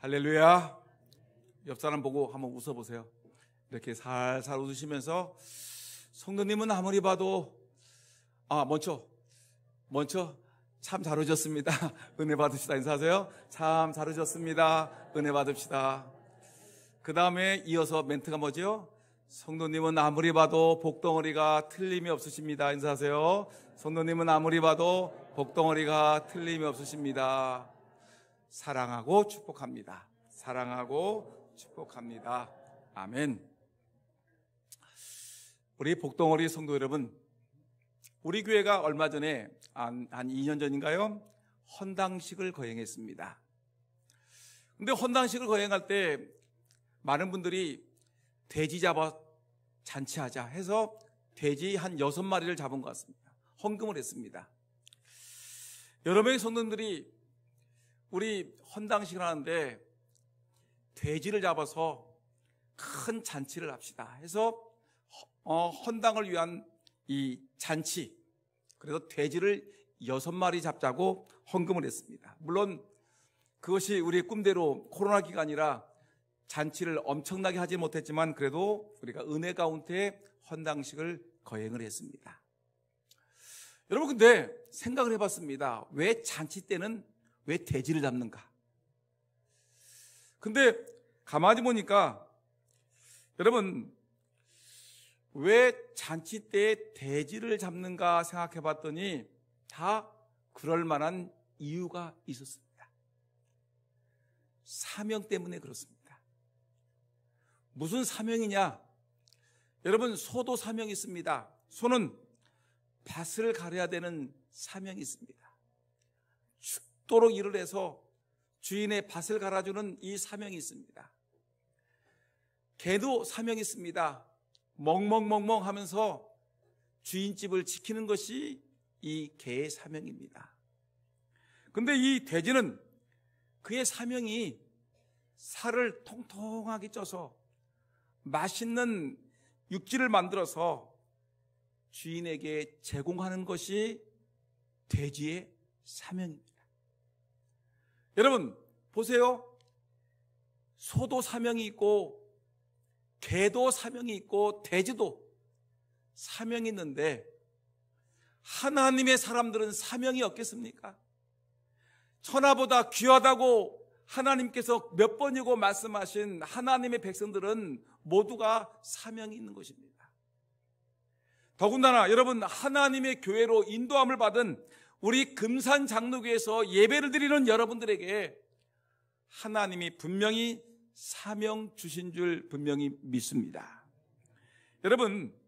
할렐루야. 옆 사람 보고 한번 웃어보세요. 이렇게 살살 웃으시면서 성도님은 아무리 봐도 먼저 참 잘 오셨습니다. 은혜 받읍시다. 인사하세요. 참 잘 오셨습니다. 은혜 받읍시다. 그 다음에 이어서 멘트가 뭐죠? 성도님은 아무리 봐도 복덩어리가 틀림이 없으십니다. 인사하세요. 성도님은 아무리 봐도 복덩어리가 틀림이 없으십니다. 사랑하고 축복합니다. 사랑하고 축복합니다. 아멘. 우리 복덩어리 성도 여러분, 우리 교회가 얼마 전에 한 2년 전인가요? 헌당식을 거행했습니다. 근데 헌당식을 거행할 때 많은 분들이 돼지 잡아 잔치하자 해서 돼지 한 6마리를 잡은 것 같습니다. 헌금을 했습니다. 여러 명의 성도님들이 우리 헌당식을 하는데 돼지를 잡아서 큰 잔치를 합시다 해서 헌당을 위한 이 잔치, 그래서 돼지를 6마리 잡자고 헌금을 했습니다. 물론 그것이 우리의 꿈대로 코로나 기간이라 잔치를 엄청나게 하지 못했지만 그래도 우리가 은혜 가운데 헌당식을 거행을 했습니다. 여러분, 근데 생각을 해봤습니다. 왜 잔치 때는 왜 돼지를 잡는가? 근데 가만히 보니까 여러분, 왜 잔치 때 돼지를 잡는가 생각해 봤더니 다 그럴 만한 이유가 있었습니다. 사명 때문에 그렇습니다. 무슨 사명이냐? 여러분, 소도 사명이 있습니다. 소는 밭을 가려야 되는 사명이 있습니다. 죽도록 일을 해서 주인의 밭을 갈아주는 이 사명이 있습니다. 개도 사명이 있습니다. 멍멍멍멍 하면서 주인집을 지키는 것이 이 개의 사명입니다. 근데 이 돼지는 그의 사명이 살을 통통하게 쪄서 맛있는 육질을 만들어서 주인에게 제공하는 것이 돼지의 사명입니다. 여러분 보세요. 소도 사명이 있고 개도 사명이 있고 돼지도 사명이 있는데 하나님의 사람들은 사명이 없겠습니까? 천하보다 귀하다고 하나님께서 몇 번이고 말씀하신 하나님의 백성들은 모두가 사명이 있는 것입니다. 더군다나 여러분, 하나님의 교회로 인도함을 받은 우리 금산 장로교에서 예배를 드리는 여러분들에게 하나님이 분명히 사명 주신 줄 분명히 믿습니다. 여러분,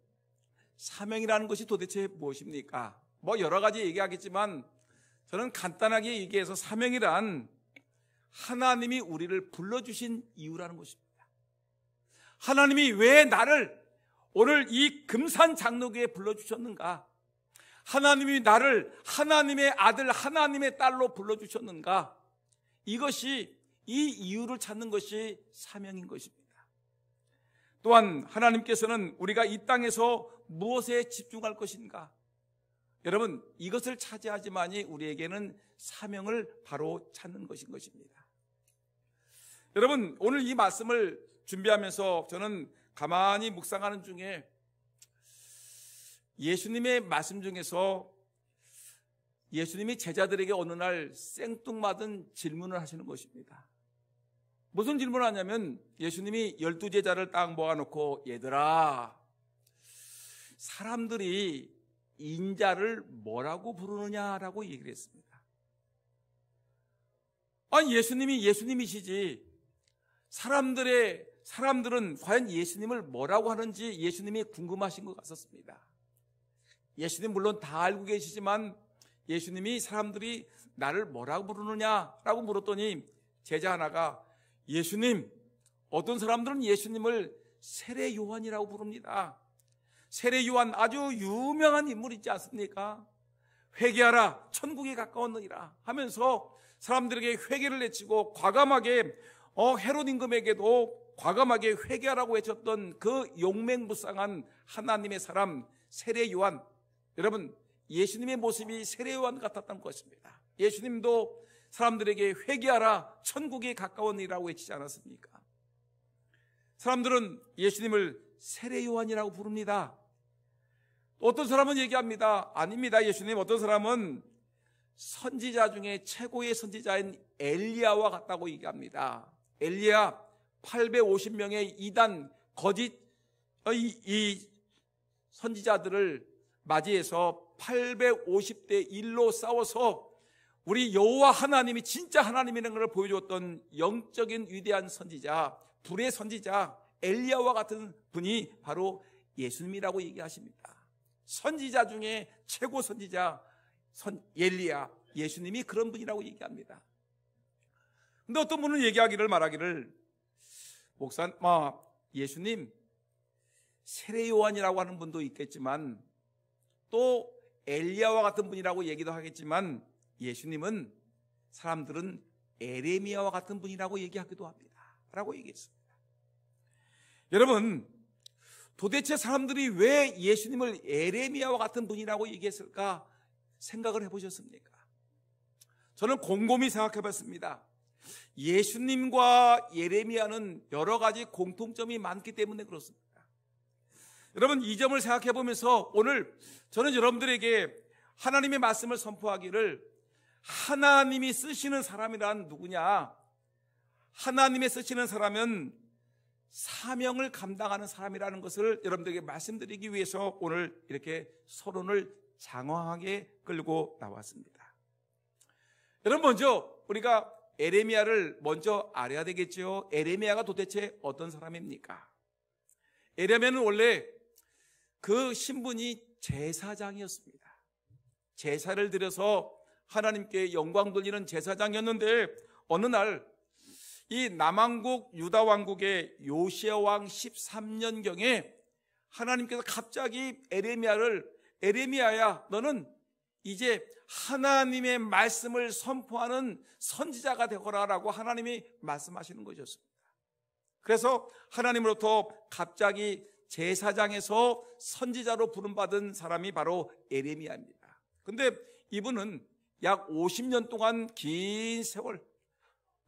사명이라는 것이 도대체 무엇입니까? 여러 가지 얘기하겠지만 저는 간단하게 얘기해서 사명이란 하나님이 우리를 불러주신 이유라는 것입니다. 하나님이 왜 나를 오늘 이 금산 장로교에 불러주셨는가? 하나님이 나를 하나님의 아들, 하나님의 딸로 불러주셨는가? 이것이, 이 이유를 찾는 것이 사명인 것입니다. 또한 하나님께서는 우리가 이 땅에서 무엇에 집중할 것인가? 여러분, 이것을 차지하지만이 우리에게는 사명을 바로 찾는 것인 것입니다. 여러분, 오늘 이 말씀을 준비하면서 저는 가만히 묵상하는 중에 예수님의 말씀 중에서 예수님이 제자들에게 어느 날 생뚱맞은 질문을 하시는 것입니다. 무슨 질문을 하냐면 예수님이 12제자를 딱 모아놓고 얘들아, 사람들이 인자를 뭐라고 부르느냐라고 얘기를 했습니다. 아니, 예수님이 예수님이시지 사람들은 과연 예수님을 뭐라고 하는지 예수님이 궁금하신 것 같았습니다. 예수님 물론 다 알고 계시지만 예수님이 사람들이 나를 뭐라고 부르느냐라고 물었더니 제자 하나가 예수님, 어떤 사람들은 예수님을 세례 요한이라고 부릅니다. 세례 요한 아주 유명한 인물 있지 않습니까? 회개하라, 천국에 가까웠느니라 하면서 사람들에게 회개를 외치고 과감하게 헤롯 임금에게도 과감하게 회개하라고 외쳤던 그 용맹무쌍한 하나님의 사람 세례 요한. 여러분, 예수님의 모습이 세례 요한 같았던 것입니다. 예수님도 사람들에게 회개하라, 천국이 가까웠니라고 외치지 않았습니까? 사람들은 예수님을 세례 요한이라고 부릅니다. 어떤 사람은 얘기합니다. 아닙니다, 예수님. 어떤 사람은 선지자 중에 최고의 선지자인 엘리야와 같다고 얘기합니다. 엘리야 850명의 이단 거짓 이 선지자들을 맞이해서 850대 1로 싸워서 우리 여호와 하나님이 진짜 하나님이라는 것을 보여줬던 영적인 위대한 선지자, 불의 선지자 엘리야와 같은 분이 바로 예수님이라고 얘기하십니다. 선지자 중에 최고 선지자 엘리야, 예수님이 그런 분이라고 얘기합니다. 근데 어떤 분은 말하기를 예수님 세례 요한이라고 하는 분도 있겠지만 또 엘리야와 같은 분이라고 얘기도 하겠지만 예수님은 사람들은 에레미야와 같은 분이라고 얘기하기도 합니다 라고 얘기했습니다. 여러분, 도대체 사람들이 왜 예수님을 에레미야와 같은 분이라고 얘기했을까 생각을 해보셨습니까? 저는 곰곰이 생각해 봤습니다. 예수님과 예레미야는 여러 가지 공통점이 많기 때문에 그렇습니다. 여러분, 이 점을 생각해 보면서 오늘 저는 여러분들에게 하나님의 말씀을 선포하기를, 하나님이 쓰시는 사람이란 누구냐? 하나님의 쓰시는 사람은 사명을 감당하는 사람이라는 것을 여러분들에게 말씀드리기 위해서 오늘 이렇게 서론을 장황하게 끌고 나왔습니다. 여러분, 먼저 우리가 에레미야를 먼저 알아야 되겠죠. 에레미야가 도대체 어떤 사람입니까? 에레미야는 원래 그 신분이 제사장이었습니다. 제사를 드려서 하나님께 영광 돌리는 제사장이었는데 어느 날 이 남왕국 유다 왕국의 요시야 왕 13년경에 하나님께서 갑자기 에레미야야, 너는 이제 하나님의 말씀을 선포하는 선지자가 되거라라고 하나님이 말씀하시는 것이었습니다. 그래서 하나님으로부터 갑자기 제사장에서 선지자로 부름받은 사람이 바로 에레미야입니다. 근데 이분은 약 50년 동안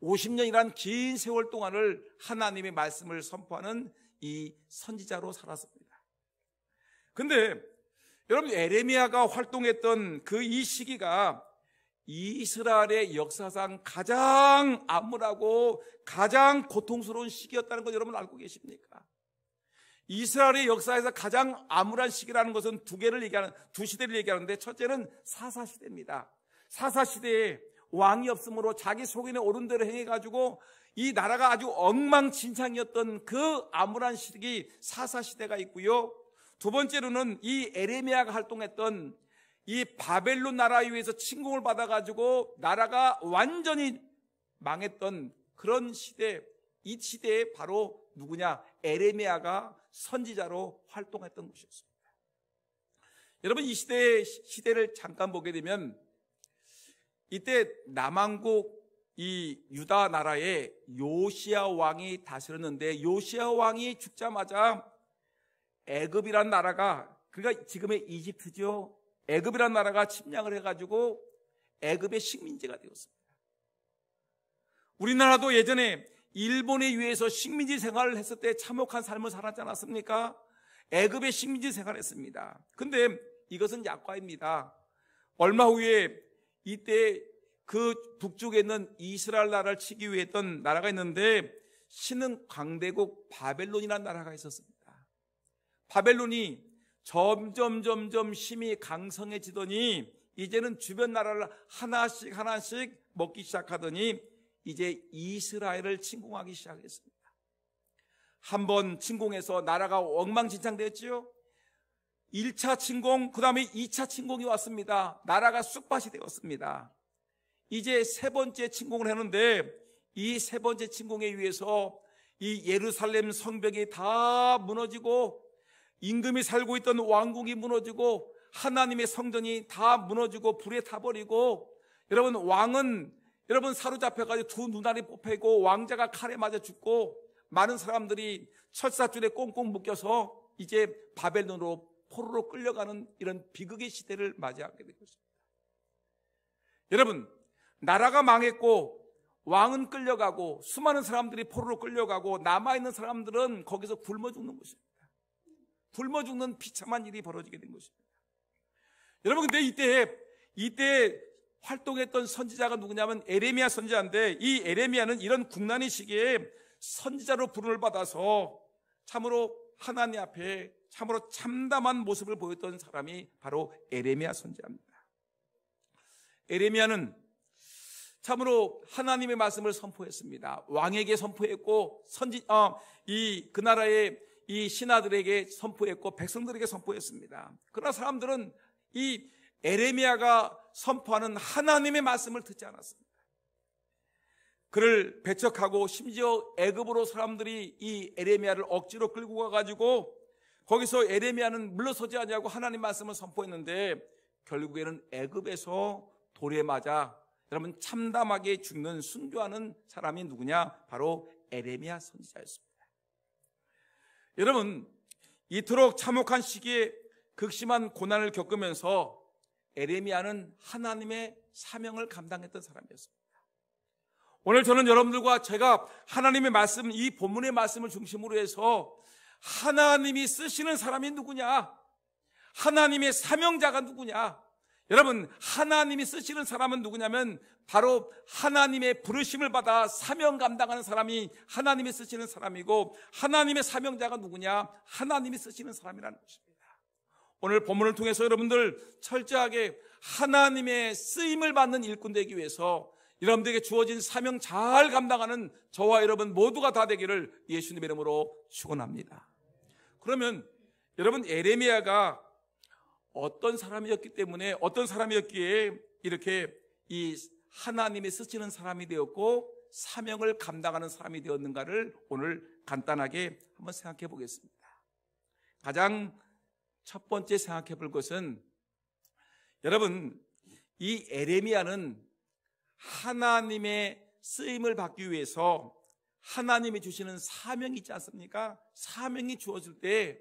50년이란 긴 세월 동안을 하나님의 말씀을 선포하는 이 선지자로 살았습니다. 근데 여러분, 에레미야가 활동했던 그 이 시기가 이스라엘의 역사상 가장 암울하고 가장 고통스러운 시기였다는 걸 여러분 알고 계십니까? 이스라엘의 역사에서 가장 암울한 시기라는 것은 두 시대를 얘기하는데, 첫째는 사사시대입니다. 사사시대에 왕이 없으므로 자기 속인의 옳은 대로 행해가지고 이 나라가 아주 엉망진창이었던 그 암울한 시기 사사시대가 있고요. 두 번째로는 이 에레미야가 활동했던 이 바벨론 나라에 의해서 침공을 받아가지고 나라가 완전히 망했던 그런 시대, 이 시대에 바로 누구냐? 에레미야가 선지자로 활동했던 것이었습니다. 여러분, 이 시대를 잠깐 보게 되면 이때 남왕국 이 유다 나라에 요시야 왕이 다스렸는데, 요시야 왕이 죽자마자 애굽이란 나라가, 그러니까 지금의 이집트죠, 애굽이란 나라가 침략을 해가지고 애굽의 식민지가 되었습니다. 우리나라도 예전에 일본에 의해서 식민지 생활을 했을 때 참혹한 삶을 살았지 않았습니까? 애굽의 식민지 생활을 했습니다. 근데 이것은 약과입니다. 얼마 후에 이때 그 북쪽에 있는 이스라엘 나라를 치기 위해 했던 나라가 있는데, 신흥 광대국 바벨론이라는 나라가 있었습니다. 바벨론이 점점 힘이 강성해지더니 이제는 주변 나라를 하나씩 먹기 시작하더니 이제 이스라엘을 침공하기 시작했습니다. 한번 침공해서 나라가 엉망진창되었지요. 1차 침공, 그 다음에 2차 침공이 왔습니다. 나라가 쑥밭이 되었습니다. 이제 세 번째 침공을 했는데, 이 세 번째 침공에 의해서 이 예루살렘 성벽이 다 무너지고, 임금이 살고 있던 왕궁이 무너지고, 하나님의 성전이 다 무너지고 불에 타버리고, 여러분, 왕은 사로잡혀가지고 두 눈알이 뽑히고 왕자가 칼에 맞아 죽고, 많은 사람들이 철사줄에 꽁꽁 묶여서 이제 바벨론으로 포로로 끌려가는 이런 비극의 시대를 맞이하게 된 것입니다. 여러분, 나라가 망했고 왕은 끌려가고 수많은 사람들이 포로로 끌려가고 남아있는 사람들은 거기서 굶어 죽는 것입니다. 굶어 죽는 비참한 일이 벌어지게 된 것입니다. 여러분, 근데 이때 활동했던 선지자가 누구냐면 에레미야 선지자인데, 이 에레미야는 이런 국난의 시기에 선지자로 부름을 받아서 참으로 하나님 앞에 참으로 참담한 모습을 보였던 사람이 바로 에레미야 선지자입니다. 에레미야는 참으로 하나님의 말씀을 선포했습니다. 왕에게 선포했고 그 나라의 이 신하들에게 선포했고 백성들에게 선포했습니다. 그러나 사람들은 이 에레미야가 선포하는 하나님의 말씀을 듣지 않았습니다. 그를 배척하고 심지어 애굽으로 사람들이 이 에레미야를 억지로 끌고 가가지고 거기서 에레미야는 물러서지 않냐고 하나님 말씀을 선포했는데 결국에는 애굽에서 돌에 맞아 여러분 참담하게 죽는 순교하는 사람이 누구냐? 바로 에레미야 선지자였습니다. 여러분, 이토록 참혹한 시기에 극심한 고난을 겪으면서 에레미야는 하나님의 사명을 감당했던 사람이었습니다. 오늘 저는 여러분들과 제가 하나님의 말씀, 이 본문의 말씀을 중심으로 해서 하나님이 쓰시는 사람이 누구냐? 하나님의 사명자가 누구냐? 여러분, 하나님이 쓰시는 사람은 누구냐면 바로 하나님의 부르심을 받아 사명 감당하는 사람이 하나님이 쓰시는 사람이고, 하나님의 사명자가 누구냐? 하나님이 쓰시는 사람이라는 것입니다. 오늘 본문을 통해서 여러분들 철저하게 하나님의 쓰임을 받는 일꾼 되기 위해서 여러분들에게 주어진 사명 잘 감당하는 저와 여러분 모두가 다 되기를 예수님의 이름으로 축원합니다. 그러면 여러분, 에레미야가 어떤 사람이었기에 이렇게 이 하나님이 쓰시는 사람이 되었고 사명을 감당하는 사람이 되었는가를 오늘 간단하게 한번 생각해 보겠습니다. 가장 첫 번째 생각해 볼 것은, 여러분, 이 에레미야는 하나님의 쓰임을 받기 위해서 하나님이 주시는 사명이 있지 않습니까? 사명이 주어질 때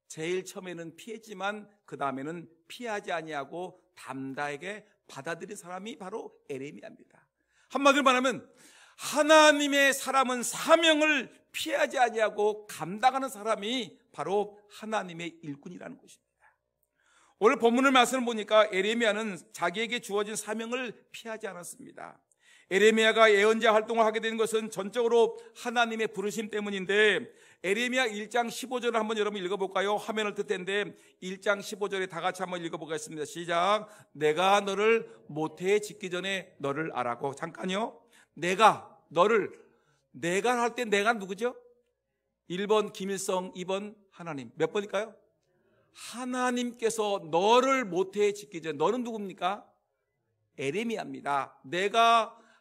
제일 처음에는 피했지만 그 다음에는 피하지 아니하고 담대하게 받아들인 사람이 바로 에레미야입니다. 한마디로 말하면 하나님의 사람은 사명을 피하지 아니하고 감당하는 사람이 바로 하나님의 일꾼이라는 것입니다. 오늘 본문의 말씀을 보니까 에레미야는 자기에게 주어진 사명을 피하지 않았습니다. 에레미야가 예언자 활동을 하게 된 것은 전적으로 하나님의 부르심 때문인데, 에레미야 1장 15절을 한번 여러분 읽어볼까요? 화면을 뜰 텐데 1장 15절에 다 같이 한번 읽어보겠습니다. 시작. 내가 너를 모태에 짓기 전에 너를 알았고. 잠깐요. 내가 할 때 내가 누구죠? 1번 김일성, 2번 하나님. 몇 번일까요? 하나님께서 너를 모태에 짓기 전에, 너는 누굽니까? 에레미야입니다.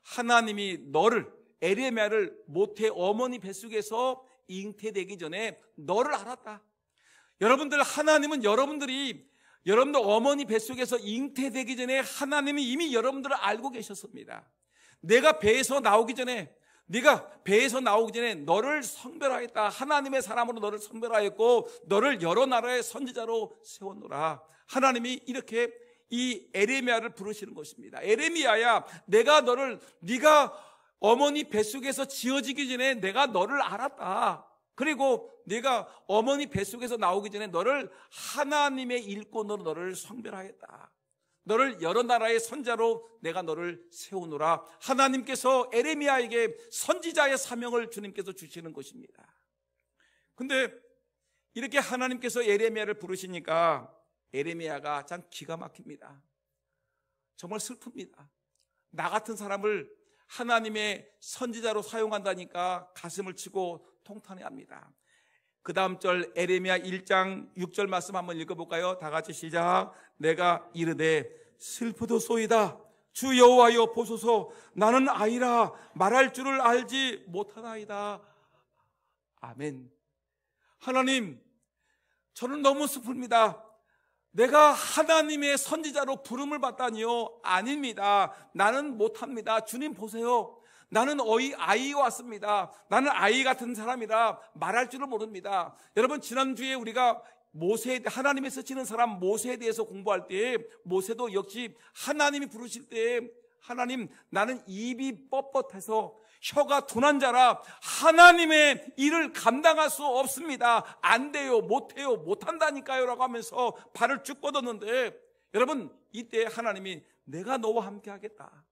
하나님이 에레미야를 모태 어머니 뱃속에서 잉태되기 전에 너를 알았다. 여러분들, 하나님은 여러분들 어머니 뱃속에서 잉태되기 전에 하나님이 이미 여러분들을 알고 계셨습니다. 네가 배에서 나오기 전에 너를 성별하였다. 하나님의 사람으로 너를 성별하였고 너를 여러 나라의 선지자로 세웠노라. 하나님이 이렇게 이 에레미야를 부르시는 것입니다. 에레미야야, 네가 어머니 뱃속에서 지어지기 전에 내가 너를 알았다. 그리고 네가 어머니 뱃속에서 나오기 전에 너를 하나님의 일꾼으로 너를 성별하였다. 너를 여러 나라의 선자로 내가 너를 세우노라. 하나님께서 에레미야에게 선지자의 사명을 주님께서 주시는 것입니다. 근데 이렇게 하나님께서 에레미야를 부르시니까 에레미야가 참 기가 막힙니다. 정말 슬픕니다. 나 같은 사람을 하나님의 선지자로 사용한다니까 가슴을 치고 통탄해합니다. 그 다음 절 에레미야 1장 6절 말씀 한번 읽어볼까요? 다 같이 시작. 내가 이르되 슬프도소이다. 주 여호와여 보소서. 나는 아이라 말할 줄을 알지 못하나이다. 아멘. 하나님, 저는 너무 슬픕니다. 내가 하나님의 선지자로 부름을 받다니요? 아닙니다. 나는 못합니다. 주님 보세요. 나는 아이 왔습니다. 나는 아이 같은 사람이라 말할 줄을 모릅니다. 여러분, 지난주에 우리가 하나님이 쓰시는 사람 모세에 대해서 공부할 때 모세도 역시 하나님이 부르실 때 하나님, 나는 입이 뻣뻣해서 혀가 둔한 자라 하나님의 일을 감당할 수 없습니다. 안 돼요, 못해요, 못한다니까요 라고 하면서 발을 쭉 뻗었는데, 여러분, 이때 하나님이 내가 너와 함께 하겠다,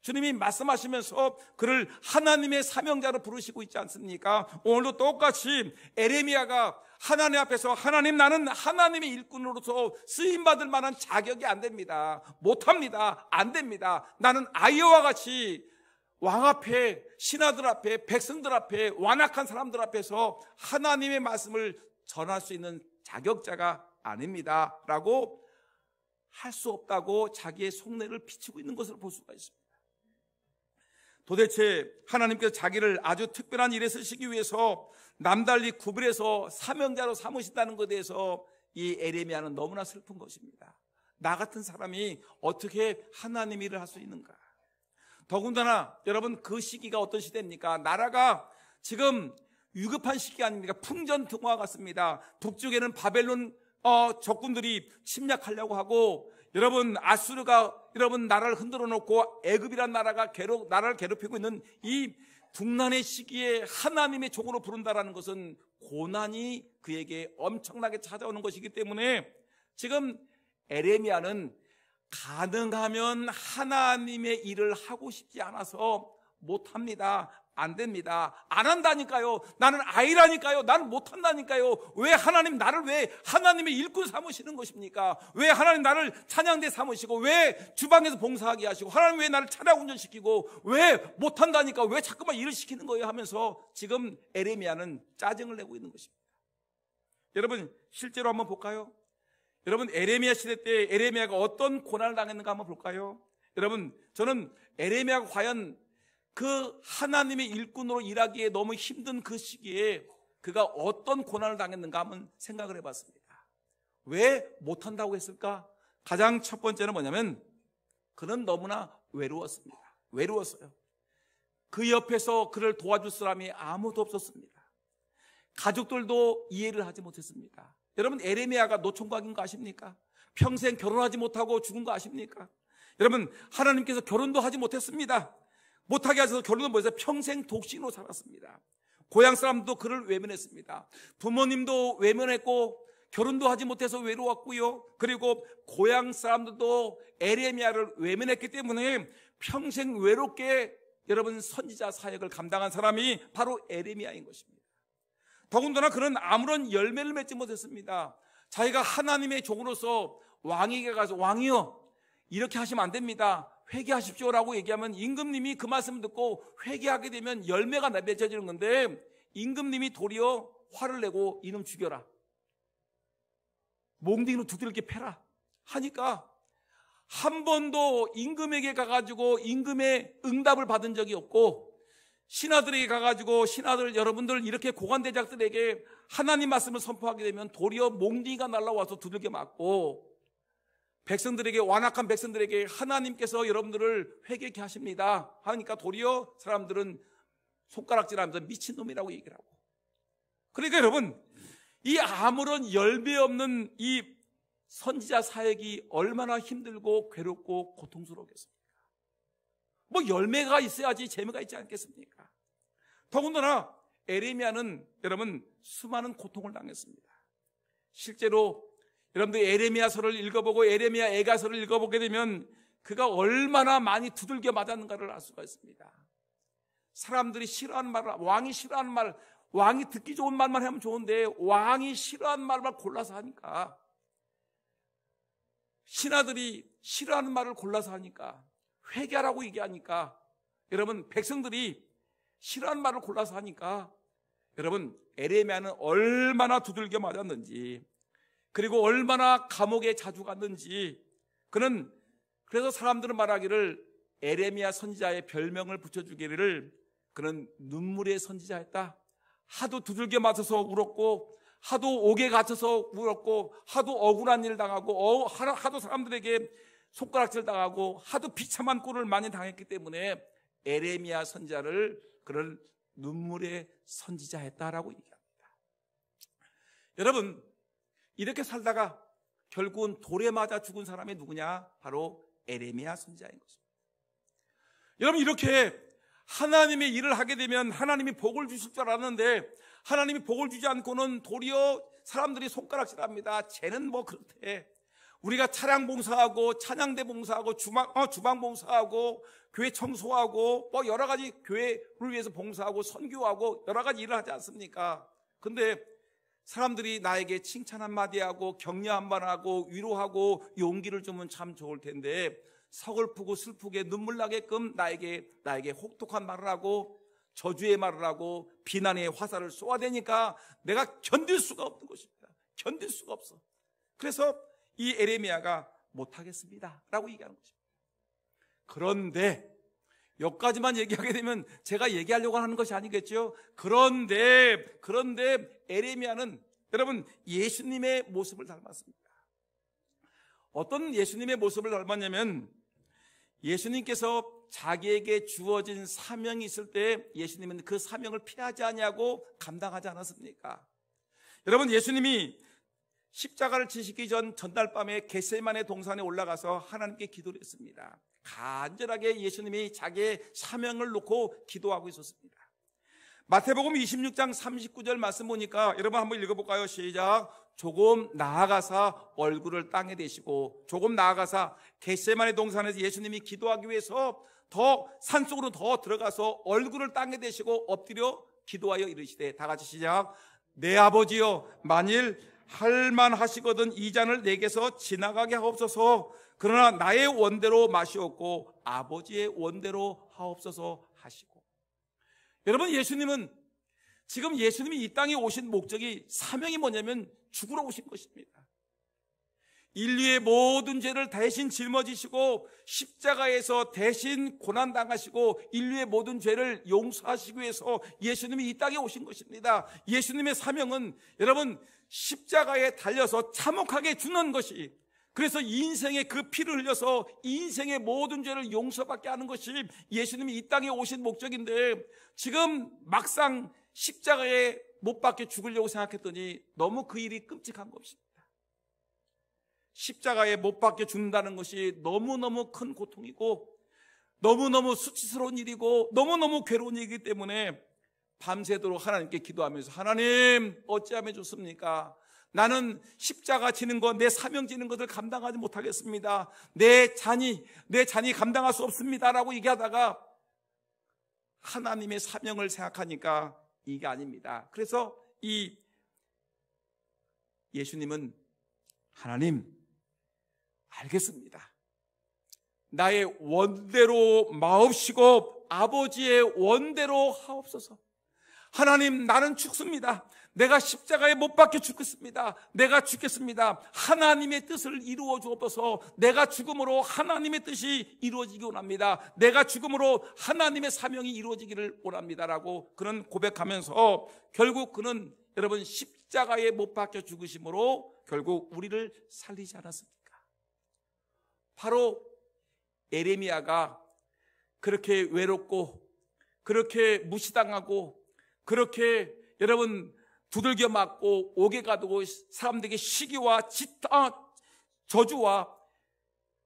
주님이 말씀하시면서 그를 하나님의 사명자로 부르시고 있지 않습니까? 오늘도 똑같이 에레미야가 하나님 앞에서, 하나님, 나는 하나님의 일꾼으로서 쓰임받을 만한 자격이 안 됩니다, 못합니다, 안 됩니다. 나는 아이와 같이 왕 앞에, 신하들 앞에, 백성들 앞에, 완악한 사람들 앞에서 하나님의 말씀을 전할 수 있는 자격자가 아닙니다 라고 할 수 없다고 자기의 속내를 비추고 있는 것을 볼 수가 있습니다. 도대체 하나님께서 자기를 아주 특별한 일에 쓰시기 위해서 남달리 구별해서 사명자로 삼으신다는 것에 대해서 이 에레미야는 너무나 슬픈 것입니다. 나 같은 사람이 어떻게 하나님 일을 할 수 있는가? 더군다나 여러분, 그 시기가 어떤 시대입니까? 나라가 지금 위급한 시기 아닙니까? 풍전등화 같습니다. 북쪽에는 바벨론 적군들이 침략하려고 하고, 여러분, 아수르가 여러분 나라를 흔들어 놓고 애굽이란 나라가 나라를 괴롭히고 있는 이 국난의 시기에 하나님의 종으로 부른다라는 것은 고난이 그에게 엄청나게 찾아오는 것이기 때문에 지금 에레미야는 가능하면 하나님의 일을 하고 싶지 않아서 못합니다, 안 됩니다, 안 한다니까요, 나는 아이라니까요, 나는 못한다니까요. 왜 하나님 나를 왜 하나님의 일꾼 삼으시는 것입니까? 왜 하나님 나를 찬양대 삼으시고, 왜 주방에서 봉사하게 하시고, 하나님 왜 나를 차량 운전시키고, 왜 못한다니까, 왜 자꾸만 일을 시키는 거예요 하면서 지금 에레미야는 짜증을 내고 있는 것입니다. 여러분, 실제로 한번 볼까요? 여러분, 에레미야 시대 때 에레미야가 어떤 고난을 당했는가 한번 볼까요? 여러분, 저는 에레미야가 과연 그 하나님의 일꾼으로 일하기에 너무 힘든 그 시기에 그가 어떤 고난을 당했는가 한번 생각을 해봤습니다. 왜 못한다고 했을까? 가장 첫 번째는 뭐냐면 그는 너무나 외로웠어요. 그 옆에서 그를 도와줄 사람이 아무도 없었습니다. 가족들도 이해를 하지 못했습니다. 여러분, 에레미야가 노총각인 거 아십니까? 평생 결혼하지 못하고 죽은 거 아십니까? 여러분, 하나님께서 결혼도 하지 못했습니다. 못하게 하셔서 결론은 뭐였어요? 평생 독신으로 살았습니다. 고향 사람도 그를 외면했습니다. 부모님도 외면했고 결혼도 하지 못해서 외로웠고요. 그리고 고향 사람들도 에레미야를 외면했기 때문에 평생 외롭게 여러분 선지자 사역을 감당한 사람이 바로 에레미야인 것입니다. 더군다나 그는 아무런 열매를 맺지 못했습니다. 자기가 하나님의 종으로서 왕에게 가서, 왕이여, 이렇게 하시면 안 됩니다, 회개하십시오라고 얘기하면 임금님이 그 말씀을 듣고 회개하게 되면 열매가 맺어지는 건데, 임금님이 도리어 화를 내고 이놈 죽여라, 몽둥이로 두들겨 패라 하니까 한 번도 임금에게 가가지고 임금의 응답을 받은 적이 없고, 신하들에게 가가지고 신하들 여러분들 이렇게 고관대작들에게 하나님 말씀을 선포하게 되면 도리어 몽둥이가 날라와서 두들겨 맞고, 백성들에게, 완악한 백성들에게 하나님께서 여러분들을 회개케 하십니다 하니까 도리어 사람들은 손가락질하면서 미친놈이라고 얘기를 하고. 그러니까 여러분, 이 아무런 열매 없는 이 선지자 사역이 얼마나 힘들고 괴롭고 고통스러웠겠습니까? 뭐 열매가 있어야지 재미가 있지 않겠습니까? 더군다나 에레미야는 여러분 수많은 고통을 당했습니다. 실제로 여러분들 에레미야서를 읽어보고 에레미야 애가서를 읽어보게 되면 그가 얼마나 많이 두들겨 맞았는가를 알 수가 있습니다. 사람들이 싫어하는 말을, 왕이 싫어하는 말, 왕이 듣기 좋은 말만 하면 좋은데 왕이 싫어하는 말만 골라서 하니까, 신하들이 싫어하는 말을 골라서 하니까, 회개하라고 얘기하니까, 여러분 백성들이 싫어하는 말을 골라서 하니까, 여러분 에레미야는 얼마나 두들겨 맞았는지, 그리고 얼마나 감옥에 자주 갔는지. 그는 그래서 사람들은 말하기를, 에레미야 선지자의 별명을 붙여주기를 그는 눈물의 선지자였다. 하도 두들겨 맞아서 울었고, 하도 옥에 갇혀서 울었고, 하도 억울한 일 당하고, 하도 사람들에게 손가락질 당하고, 하도 비참한 꼴을 많이 당했기 때문에 에레미야 선지자를 그를 눈물의 선지자였다라고 얘기합니다. 여러분, 이렇게 살다가 결국은 돌에 맞아 죽은 사람이 누구냐? 바로 에레미야 선지자인 것입니다. 여러분, 이렇게 하나님의 일을 하게 되면 하나님이 복을 주실 줄 알았는데 하나님이 복을 주지 않고는 도리어 사람들이 손가락질합니다. 쟤는 뭐 그렇대. 우리가 차량 봉사하고 찬양대 봉사하고 주방 봉사하고 교회 청소하고 뭐 여러 가지 교회를 위해서 봉사하고 선교하고 여러 가지 일을 하지 않습니까? 근데 사람들이 나에게 칭찬 한마디 하고 격려 한마디 하고 위로하고 용기를 주면 참 좋을 텐데 서글프고 슬프게 눈물 나게끔 나에게 혹독한 말을 하고 저주의 말을 하고 비난의 화살을 쏘아대니까 내가 견딜 수가 없는 것입니다. 견딜 수가 없어. 그래서 이 에레미야가 못하겠습니다 라고 얘기하는 것입니다. 그런데 여기까지만 얘기하게 되면 제가 얘기하려고 하는 것이 아니겠죠. 그런데 에레미야는 여러분 예수님의 모습을 닮았습니다. 어떤 예수님의 모습을 닮았냐면 예수님께서 자기에게 주어진 사명이 있을 때 예수님은 그 사명을 피하지 않냐고 감당하지 않았습니까? 여러분, 예수님이 십자가를 지시기 전날 밤에 겟세마네 동산에 올라가서 하나님께 기도를 했습니다. 간절하게 예수님이 자기의 사명을 놓고 기도하고 있었습니다. 마태복음 26장 39절 말씀 보니까 여러분 한번 읽어볼까요? 시작. 조금 나아가사 얼굴을 땅에 대시고, 조금 나아가사 겟세마네 동산에서 예수님이 기도하기 위해서 더 산속으로 더 들어가서 얼굴을 땅에 대시고 엎드려 기도하여 이르시되, 다 같이 시작. 내 아버지여, 만일 할만하시거든 이 잔을 내게서 지나가게 하옵소서. 그러나 나의 원대로 마시옵고 아버지의 원대로 하옵소서 하시고. 여러분, 예수님은 지금 예수님이 이 땅에 오신 목적이, 사명이 뭐냐면 죽으러 오신 것입니다. 인류의 모든 죄를 대신 짊어지시고 십자가에서 대신 고난당하시고 인류의 모든 죄를 용서하시기 위해서 예수님이 이 땅에 오신 것입니다. 예수님의 사명은 여러분 십자가에 달려서 참혹하게 죽는 것이, 그래서 인생의 그 피를 흘려서 인생의 모든 죄를 용서받게 하는 것이 예수님이 이 땅에 오신 목적인데, 지금 막상 십자가에 못 박혀 죽으려고 생각했더니 너무 그 일이 끔찍한 것입니다. 십자가에 못 박혀 죽는다는 것이 너무너무 큰 고통이고 너무너무 수치스러운 일이고 너무너무 괴로운 일이기 때문에 밤새도록 하나님께 기도하면서, 하나님 어찌하면 좋습니까? 나는 십자가 지는 것, 내 사명 지는 것을 감당하지 못하겠습니다. 내 잔이 감당할 수 없습니다 라고 얘기하다가 하나님의 사명을 생각하니까 이게 아닙니다. 그래서 이 예수님은, 하나님 알겠습니다. 나의 원대로 마옵시고 아버지의 원대로 하옵소서. 하나님, 나는 죽습니다. 내가 십자가에 못 박혀 죽겠습니다. 내가 죽겠습니다. 하나님의 뜻을 이루어 주옵소서. 내가 죽음으로 하나님의 뜻이 이루어지기 원합니다. 내가 죽음으로 하나님의 사명이 이루어지기를 원합니다라고 그는 고백하면서 결국 그는 여러분 십자가에 못 박혀 죽으심으로 결국 우리를 살리지 않았습니까? 바로 에레미야가 그렇게 외롭고 그렇게 무시당하고 그렇게 여러분 두들겨 맞고 옥에 가두고 사람들에게 시기와 저주와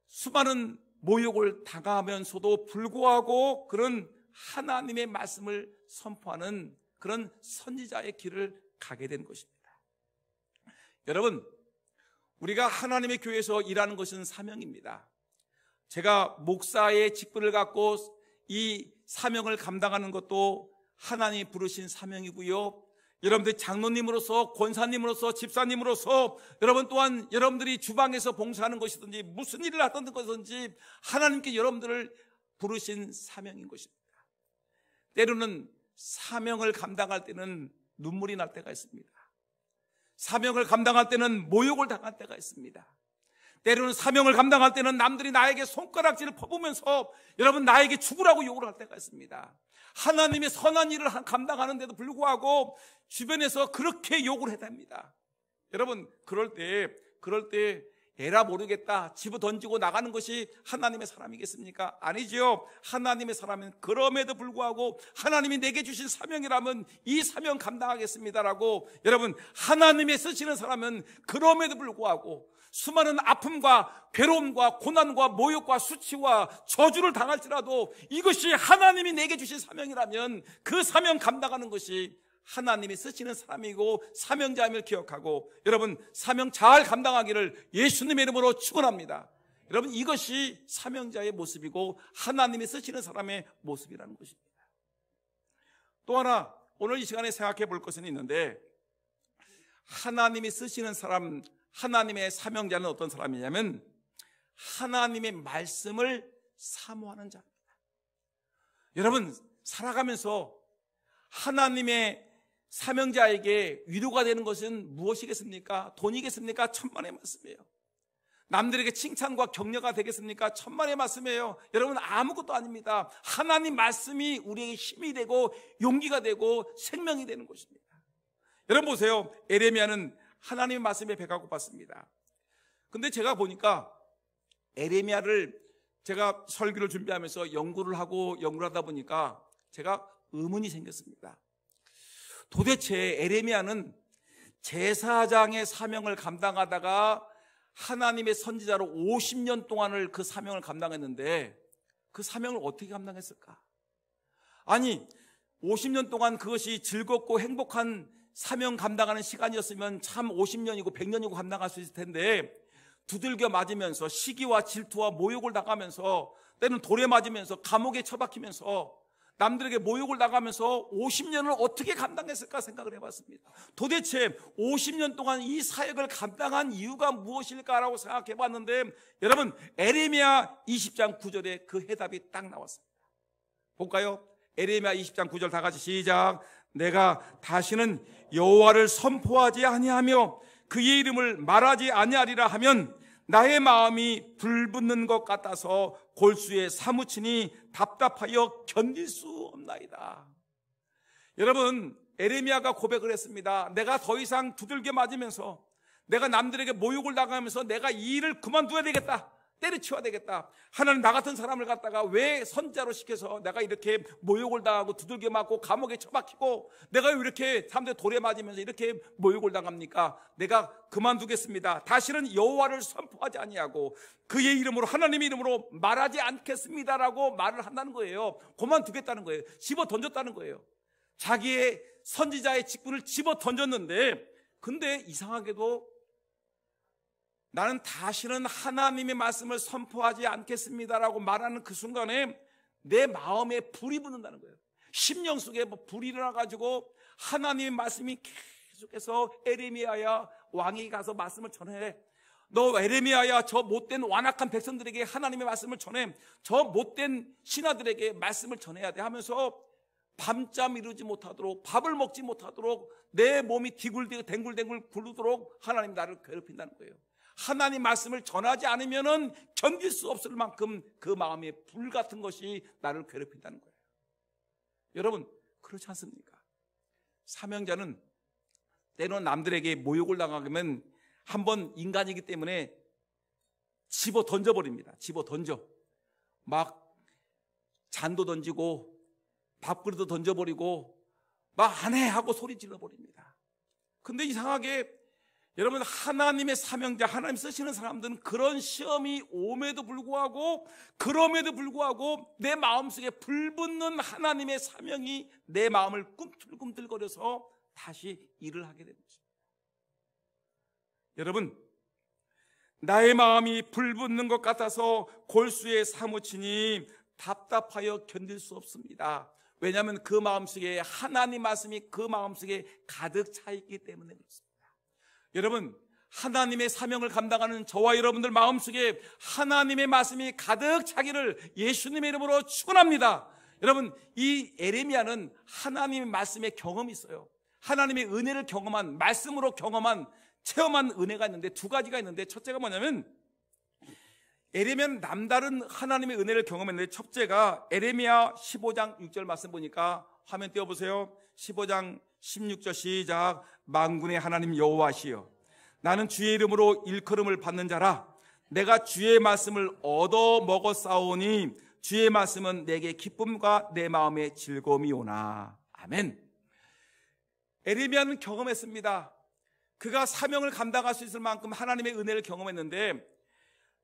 수많은 모욕을 당하면서도 불구하고 그런 하나님의 말씀을 선포하는 그런 선지자의 길을 가게 된 것입니다. 여러분, 우리가 하나님의 교회에서 일하는 것은 사명입니다. 제가 목사의 직분을 갖고 이 사명을 감당하는 것도 하나님이 부르신 사명이고요, 여러분들 장로님으로서, 권사님으로서, 집사님으로서, 여러분 또한 여러분들이 주방에서 봉사하는 것이든지 무슨 일을 하던 것이든지 하나님께 여러분들을 부르신 사명인 것입니다. 때로는 사명을 감당할 때는 눈물이 날 때가 있습니다. 사명을 감당할 때는 모욕을 당할 때가 있습니다. 때로는 사명을 감당할 때는 남들이 나에게 손가락질을 퍼부면서 여러분 나에게 죽으라고 욕을 할 때가 있습니다. 하나님의 선한 일을 감당하는데도 불구하고 주변에서 그렇게 욕을 해댑니다. 여러분 그럴 때 에라 모르겠다 집어 던지고 나가는 것이 하나님의 사람이겠습니까? 아니지요. 하나님의 사람은 그럼에도 불구하고 하나님이 내게 주신 사명이라면 이 사명 감당하겠습니다라고, 여러분, 하나님의 쓰시는 사람은 그럼에도 불구하고 수많은 아픔과 괴로움과 고난과 모욕과 수치와 저주를 당할지라도 이것이 하나님이 내게 주신 사명이라면 그 사명 감당하는 것이 하나님이 쓰시는 사람이고 사명자임을 기억하고, 여러분, 사명 잘 감당하기를 예수님의 이름으로 축원합니다. 여러분, 이것이 사명자의 모습이고 하나님이 쓰시는 사람의 모습이라는 것입니다. 또 하나 오늘 이 시간에 생각해 볼 것은 있는데, 하나님이 쓰시는 사람, 하나님의 사명자는 어떤 사람이냐면 하나님의 말씀을 사모하는 자입니다. 여러분, 살아가면서 하나님의 사명자에게 위로가 되는 것은 무엇이겠습니까? 돈이겠습니까? 천만의 말씀이에요. 남들에게 칭찬과 격려가 되겠습니까? 천만의 말씀이에요. 여러분, 아무것도 아닙니다. 하나님 말씀이 우리에게 힘이 되고 용기가 되고 생명이 되는 것입니다. 여러분 보세요. 에레미야는 하나님의 말씀에 배가 고팠습니다. 근데 제가 보니까 에레미야를 제가 설교를 준비하면서 연구를 하다 보니까 제가 의문이 생겼습니다. 도대체 에레미야는 제사장의 사명을 감당하다가 하나님의 선지자로 50년 동안을 그 사명을 감당했는데 그 사명을 어떻게 감당했을까? 아니, 50년 동안 그것이 즐겁고 행복한 사명 감당하는 시간이었으면 참 50년이고 100년이고 감당할 수 있을 텐데, 두들겨 맞으면서 시기와 질투와 모욕을 당하면서, 때는 돌에 맞으면서 감옥에 처박히면서 남들에게 모욕을 당하면서 50년을 어떻게 감당했을까 생각을 해봤습니다. 도대체 50년 동안 이 사역을 감당한 이유가 무엇일까라고 생각해봤는데, 여러분, 에레미야 20장 9절에 그 해답이 딱 나왔습니다. 볼까요? 에레미야 20장 9절 다 같이 시작. 내가 다시는 여호와를 선포하지 아니하며 그의 이름을 말하지 아니하리라 하면 나의 마음이 불붙는 것 같아서 골수에 사무치니 답답하여 견딜 수 없나이다. 여러분, 에레미야가 고백을 했습니다. 내가 더 이상 두들겨 맞으면서, 내가 남들에게 모욕을 당하면서 내가 이 일을 그만둬야 되겠다, 때려치워야 되겠다. 하나님, 나 같은 사람을 갖다가 왜 선지자로 시켜서 내가 이렇게 모욕을 당하고 두들겨 맞고 감옥에 처박히고 내가 왜 이렇게 사람들 돌에 맞으면서 이렇게 모욕을 당합니까? 내가 그만두겠습니다. 다시는 여호와를 선포하지 아니하고 그의 이름으로, 하나님의 이름으로 말하지 않겠습니다라고 말을 한다는 거예요. 그만두겠다는 거예요. 집어 던졌다는 거예요. 자기의 선지자의 직분을 집어 던졌는데, 근데 이상하게도 나는 다시는 하나님의 말씀을 선포하지 않겠습니다라고 말하는 그 순간에 내 마음에 불이 붙는다는 거예요. 심령 속에 불이 일어나가지고 하나님의 말씀이 계속해서 에레미야야, 왕에게 가서 말씀을 전해. 너 에레미야야, 저 못된 완악한 백성들에게 하나님의 말씀을 전해. 저 못된 신하들에게 말씀을 전해야 돼 하면서 밤잠 이루지 못하도록, 밥을 먹지 못하도록, 내 몸이 뒹굴뒹굴 굴르도록 하나님 나를 괴롭힌다는 거예요. 하나님 말씀을 전하지 않으면은 견딜 수 없을 만큼 그 마음에 불 같은 것이 나를 괴롭힌다는 거예요. 여러분, 그렇지 않습니까? 사명자는 때로는 남들에게 모욕을 당하면 한번 인간이기 때문에 집어 던져버립니다. 집어 던져. 막 잔도 던지고 밥그릇도 던져버리고 막 안 해 하고 소리 질러버립니다. 근데 이상하게 여러분, 하나님의 사명자, 하나님 쓰시는 사람들은 그런 시험이 옴에도 불구하고, 그럼에도 불구하고 내 마음속에 불붙는 하나님의 사명이 내 마음을 꿈틀꿈틀거려서 다시 일을 하게 됩니다. 여러분, 나의 마음이 불붙는 것 같아서 골수에 사무치니 답답하여 견딜 수 없습니다. 왜냐하면 그 마음속에 하나님 말씀이 그 마음속에 가득 차 있기 때문에 그렇습니다. 여러분, 하나님의 사명을 감당하는 저와 여러분들 마음속에 하나님의 말씀이 가득 차기를 예수님의 이름으로 축원합니다. 여러분, 이 에레미야는 하나님의 말씀에 경험이 있어요. 하나님의 은혜를 경험한, 말씀으로 경험한, 체험한 은혜가 있는데 두 가지가 있는데, 첫째가 뭐냐면 에레미야는 남다른 하나님의 은혜를 경험했는데, 첫째가 에레미야 15장 6절 말씀 보니까 화면 띄워보세요. 15장 16절 시작. 만군의 하나님 여호와시여, 나는 주의 이름으로 일컬음을 받는 자라. 내가 주의 말씀을 얻어 먹었사오니 주의 말씀은 내게 기쁨과 내 마음의 즐거움이 오나. 아멘. 에레미야는 경험했습니다. 그가 사명을 감당할 수 있을 만큼 하나님의 은혜를 경험했는데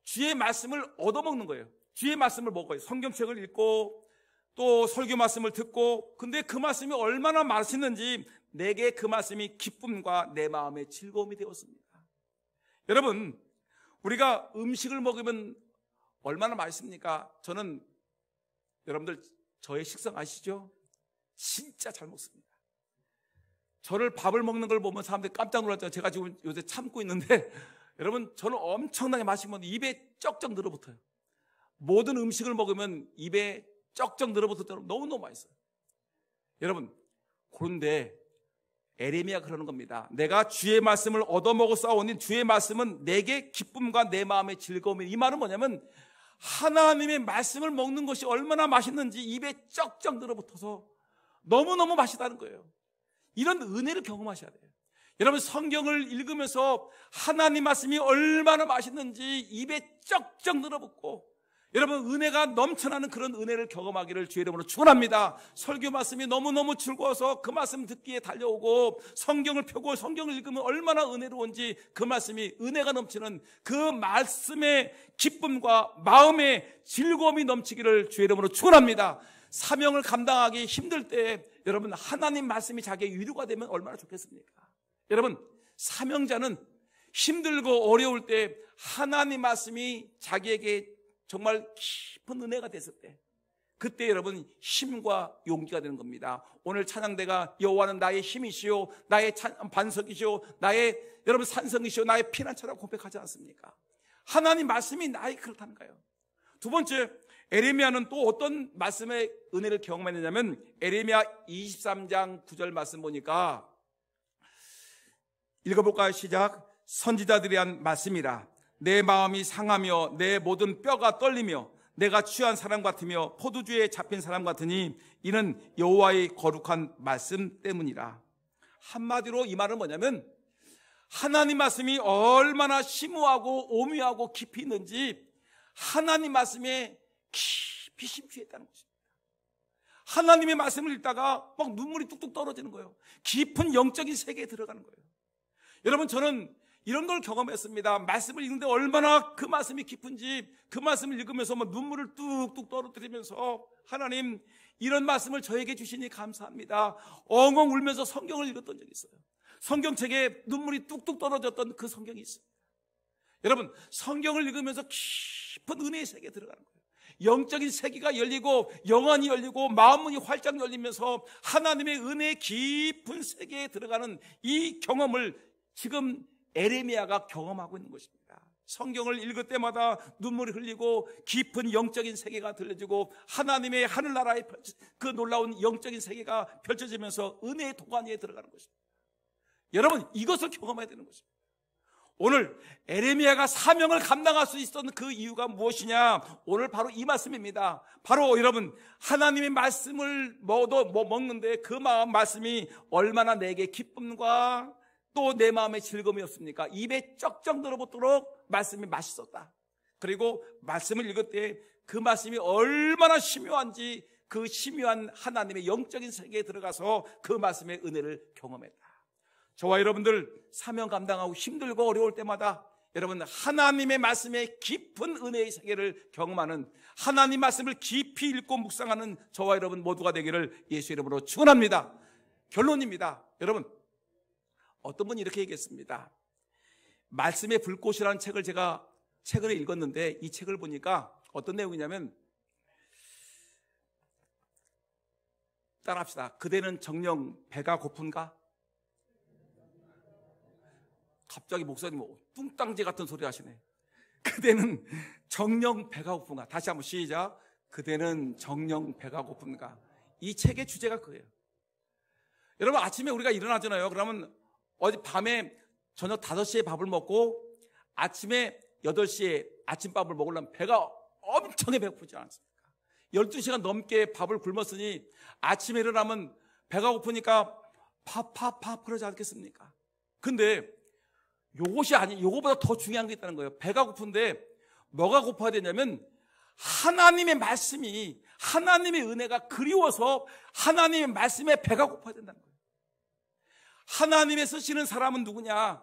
주의 말씀을 얻어먹는 거예요. 주의 말씀을 먹어요. 성경책을 읽고 또 설교 말씀을 듣고, 근데 그 말씀이 얼마나 맛있는지 내게 그 말씀이 기쁨과 내 마음의 즐거움이 되었습니다. 여러분, 우리가 음식을 먹으면 얼마나 맛있습니까? 저는 여러분들 저의 식성 아시죠? 진짜 잘 먹습니다. 저를 밥을 먹는 걸 보면 사람들이 깜짝 놀랐잖아요. 제가 지금 요새 참고 있는데 여러분, 저는 엄청나게 맛있게 먹는데 입에 쩍쩍 늘어붙어요. 모든 음식을 먹으면 입에 쩍쩍 늘어붙어서 너무너무 맛있어요. 여러분, 그런데 에레미야가 그러는 겁니다. 내가 주의 말씀을 얻어먹었사오니 주의 말씀은 내게 기쁨과 내 마음의 즐거움이. 이 말은 뭐냐면 하나님의 말씀을 먹는 것이 얼마나 맛있는지 입에 쩍쩍 늘어붙어서 너무너무 맛있다는 거예요. 이런 은혜를 경험하셔야 돼요. 여러분, 성경을 읽으면서 하나님 말씀이 얼마나 맛있는지 입에 쩍쩍 늘어붙고 여러분, 은혜가 넘쳐나는 그런 은혜를 경험하기를 주의 이름으로 축원합니다. 설교 말씀이 너무너무 즐거워서 그 말씀 듣기에 달려오고 성경을 펴고 성경을 읽으면 얼마나 은혜로운지 그 말씀이 은혜가 넘치는 그 말씀의 기쁨과 마음의 즐거움이 넘치기를 주의 이름으로 축원합니다. 사명을 감당하기 힘들 때 여러분, 하나님 말씀이 자기의 위로가 되면 얼마나 좋겠습니까? 여러분, 사명자는 힘들고 어려울 때 하나님 말씀이 자기에게 정말 깊은 은혜가 됐을 때, 그때 여러분 힘과 용기가 되는 겁니다. 오늘 찬양대가 여호와는 나의 힘이시오, 나의 반석이시오, 나의 여러분 산성이시오, 나의 피난처라고 고백하지 않습니까? 하나님 말씀이 나의 그렇다는 거예요. 두 번째, 에레미야는 또 어떤 말씀의 은혜를 경험했느냐면 에레미야 23장 9절 말씀 보니까 읽어볼까요? 시작. 선지자들이 한 말씀이라. 내 마음이 상하며 내 모든 뼈가 떨리며 내가 취한 사람 같으며 포도주에 잡힌 사람 같으니 이는 여호와의 거룩한 말씀 때문이라. 한마디로 이 말은 뭐냐면 하나님 말씀이 얼마나 심오하고 오묘하고 깊이 있는지 하나님 말씀에 깊이 심취했다는 것입니다. 하나님의 말씀을 읽다가 막 눈물이 뚝뚝 떨어지는 거예요. 깊은 영적인 세계에 들어가는 거예요. 여러분, 저는 이런 걸 경험했습니다. 말씀을 읽는데 얼마나 그 말씀이 깊은지 그 말씀을 읽으면서 막 눈물을 뚝뚝 떨어뜨리면서 하나님, 이런 말씀을 저에게 주시니 감사합니다. 엉엉 울면서 성경을 읽었던 적이 있어요. 성경책에 눈물이 뚝뚝 떨어졌던 그 성경이 있습니다. 여러분, 성경을 읽으면서 깊은 은혜의 세계에 들어가는 거예요. 영적인 세계가 열리고 영안이 열리고 마음문이 활짝 열리면서 하나님의 은혜의 깊은 세계에 들어가는 이 경험을 지금 에레미야가 경험하고 있는 것입니다. 성경을 읽을 때마다 눈물이 흘리고 깊은 영적인 세계가 들려지고 하나님의 하늘나라의 그 놀라운 영적인 세계가 펼쳐지면서 은혜의 도가니에 들어가는 것입니다. 여러분, 이것을 경험해야 되는 것입니다. 오늘 에레미야가 사명을 감당할 수 있었던 그 이유가 무엇이냐? 오늘 바로 이 말씀입니다. 바로 여러분, 하나님의 말씀을 먹는데 그 말씀이 얼마나 내게 기쁨과 또 내 마음의 즐거움이었습니까? 입에 쩍쩍 늘어붙도록 말씀이 맛있었다. 그리고 말씀을 읽을 때 그 말씀이 얼마나 심오한지 그 심오한 하나님의 영적인 세계에 들어가서 그 말씀의 은혜를 경험했다. 저와 여러분들 사명 감당하고 힘들고 어려울 때마다 여러분 하나님의 말씀의 깊은 은혜의 세계를 경험하는, 하나님 말씀을 깊이 읽고 묵상하는 저와 여러분 모두가 되기를 예수 이름으로 축원합니다. 결론입니다. 여러분, 어떤 분이 이렇게 얘기했습니다. 말씀의 불꽃이라는 책을 제가 최근에 읽었는데 이 책을 보니까 어떤 내용이냐면, 따라합시다. 그대는 정녕 배가 고픈가? 갑자기 목사님 뚱땅지 같은 소리 하시네. 그대는 정녕 배가 고픈가? 다시 한번 시작. 그대는 정녕 배가 고픈가? 이 책의 주제가 그거예요. 여러분, 아침에 우리가 일어나잖아요. 그러면 어디 밤에 저녁 5시에 밥을 먹고 아침에 8시에 아침밥을 먹으려면 배가 엄청나게 배고프지 않습니까? 12시간 넘게 밥을 굶었으니 아침에 일어나면 배가 고프니까 밥 그러지 않겠습니까? 근데 요거보다 더 중요한 게 있다는 거예요. 배가 고픈데 뭐가 고파야 되냐면 하나님의 말씀이, 하나님의 은혜가 그리워서 하나님의 말씀에 배가 고파야 된다는 거예요. 하나님의 쓰시는 사람은 누구냐?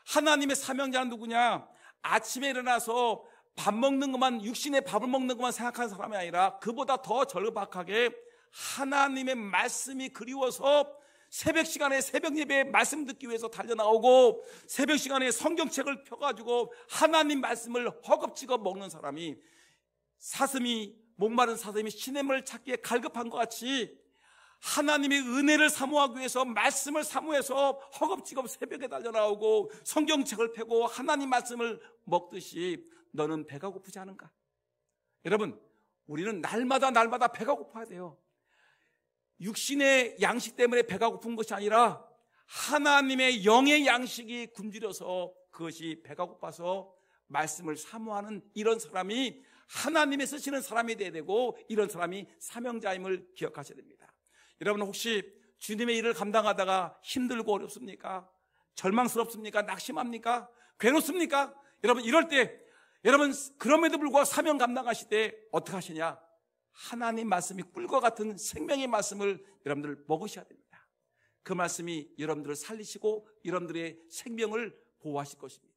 하나님의 사명자는 누구냐? 아침에 일어나서 밥 먹는 것만, 육신의 밥을 먹는 것만 생각하는 사람이 아니라 그보다 더 절박하게 하나님의 말씀이 그리워서 새벽 시간에 새벽 예배에 말씀 듣기 위해서 달려나오고 새벽 시간에 성경책을 펴가지고 하나님 말씀을 허겁지겁 먹는 사람이, 목마른 사슴이 시냇물을 찾기에 갈급한 것 같이 하나님의 은혜를 사모하기 위해서 말씀을 사모해서 허겁지겁 새벽에 달려나오고 성경책을 펴고 하나님 말씀을 먹듯이 너는 배가 고프지 않은가? 여러분, 우리는 날마다 배가 고파야 돼요. 육신의 양식 때문에 배가 고픈 것이 아니라 하나님의 영의 양식이 굶주려서 그것이 배가 고파서 말씀을 사모하는 이런 사람이 하나님의 쓰시는 사람이 되어야 되고, 이런 사람이 사명자임을 기억하셔야 됩니다. 여러분, 혹시 주님의 일을 감당하다가 힘들고 어렵습니까? 절망스럽습니까? 낙심합니까? 괴롭습니까? 여러분, 이럴 때 여러분, 그럼에도 불구하고 사명 감당하실 때 어떻게 하시냐? 하나님 말씀이 꿀과 같은 생명의 말씀을 여러분들 먹으셔야 됩니다. 그 말씀이 여러분들을 살리시고 여러분들의 생명을 보호하실 것입니다.